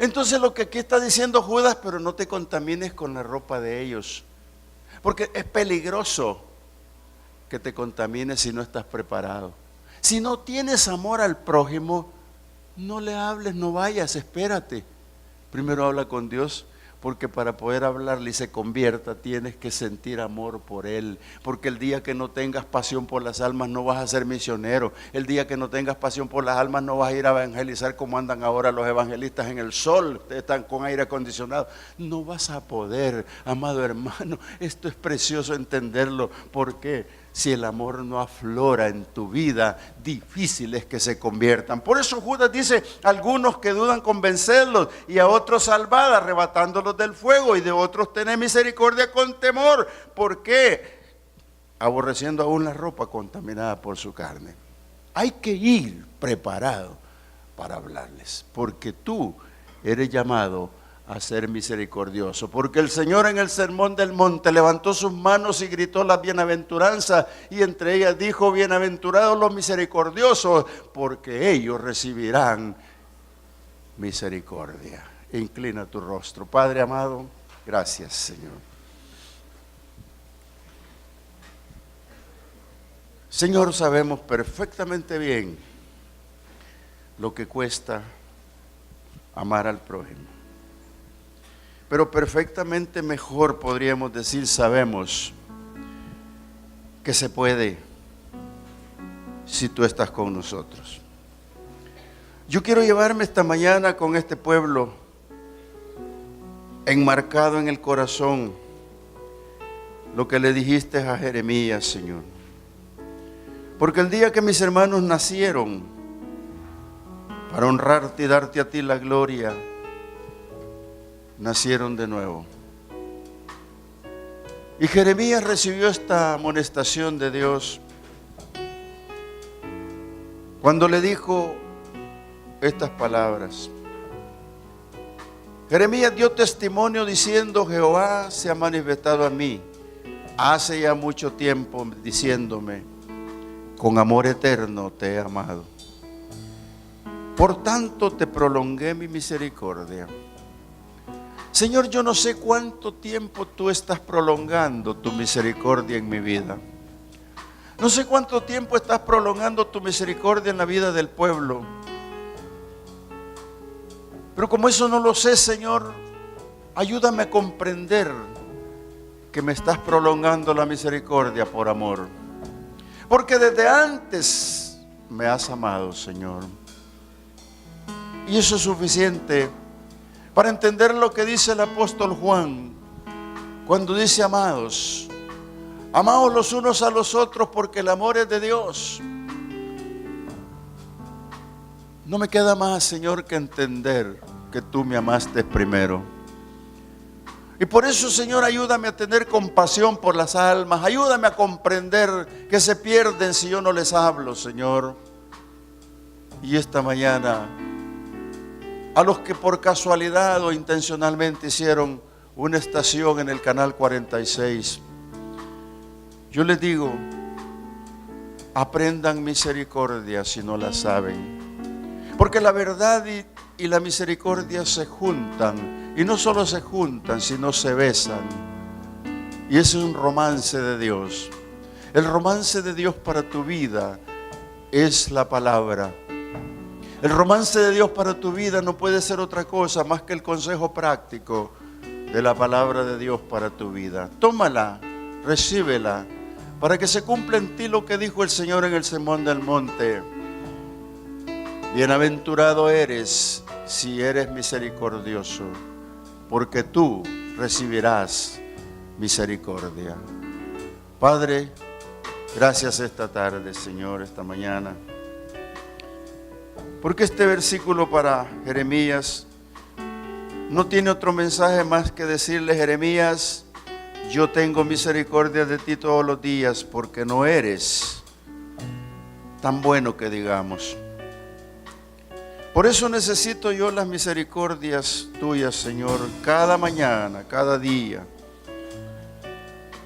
Entonces lo que aquí está diciendo Judas: pero no te contamines con la ropa de ellos, porque es peligroso que te contamines si no estás preparado. Si no tienes amor al prójimo, no le hables, no vayas, espérate. Primero habla con Dios, porque para poder hablarle y se convierta, tienes que sentir amor por Él. Porque el día que no tengas pasión por las almas, no vas a ser misionero. El día que no tengas pasión por las almas, no vas a ir a evangelizar como andan ahora los evangelistas en el sol, están con aire acondicionado. No vas a poder, amado hermano. Esto es precioso entenderlo. ¿Por qué? Si el amor no aflora en tu vida, difícil es que se conviertan. Por eso Judas dice: algunos que dudan, convencerlos, y a otros salvad, arrebatándolos del fuego, y de otros tened misericordia con temor. ¿Por qué? Aborreciendo aún la ropa contaminada por su carne. Hay que ir preparado para hablarles, porque tú eres llamado a ser misericordioso, porque el Señor en el sermón del monte levantó sus manos y gritó las bienaventuranzas, y entre ellas dijo: bienaventurados los misericordiosos, porque ellos recibirán misericordia. Inclina tu rostro. Padre amado, gracias, Señor. Señor, sabemos perfectamente bien lo que cuesta amar al prójimo. pero perfectamente mejor podríamos decir, sabemos que se puede si tú estás con nosotros. Yo quiero llevarme esta mañana con este pueblo enmarcado en el corazón lo que le dijiste a Jeremías, Señor. Porque el día que mis hermanos nacieron para honrarte y darte a ti la gloria, nacieron de nuevo. Y Jeremías recibió esta amonestación de Dios cuando le dijo estas palabras. Jeremías dio testimonio diciendo: Jehová se ha manifestado a mí hace ya mucho tiempo, diciéndome: con amor eterno te he amado. Por tanto te prolongué mi misericordia. Señor, yo no sé cuánto tiempo tú estás prolongando tu misericordia en mi vida. No sé cuánto tiempo estás prolongando tu misericordia en la vida del pueblo. Pero como eso no lo sé, Señor, ayúdame a comprender que me estás prolongando la misericordia por amor. Porque desde antes me has amado, Señor. Y eso es suficiente para entender lo que dice el apóstol Juan cuando dice: amados, amaos los unos a los otros porque el amor es de Dios. No me queda más, Señor, que entender que tú me amaste primero. Y por eso, Señor, ayúdame a tener compasión por las almas. Ayúdame a comprender que se pierden si yo no les hablo, Señor. Y esta mañana, a los que por casualidad o intencionalmente hicieron una estación en el canal 46, yo les digo: aprendan misericordia si no la saben. Porque la verdad y la misericordia se juntan. Y no solo se juntan, sino se besan. Y ese es un romance de Dios. El romance de Dios para tu vida es la palabra. El romance de Dios para tu vida no puede ser otra cosa más que el consejo práctico de la palabra de Dios para tu vida. Tómala, recíbela, para que se cumpla en ti lo que dijo el Señor en el Sermón del Monte. Bienaventurado eres si eres misericordioso, porque tú recibirás misericordia. Padre, gracias esta tarde, Señor, esta mañana, porque este versículo para Jeremías no tiene otro mensaje más que decirle: Jeremías, yo tengo misericordia de ti todos los días, porque no eres tan bueno que digamos. Por eso necesito yo las misericordias tuyas, Señor, cada mañana, cada día.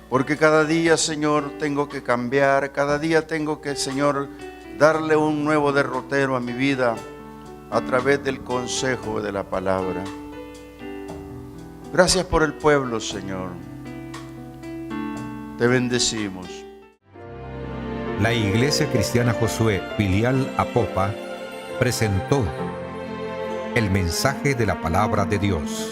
Porque cada día, Señor, tengo que cambiar, cada día tengo que, Señor, darle un nuevo derrotero a mi vida a través del consejo de la palabra. Gracias por el pueblo, Señor. Te bendecimos. La Iglesia Cristiana Josué, filial Apopa, presentó el mensaje de la palabra de Dios.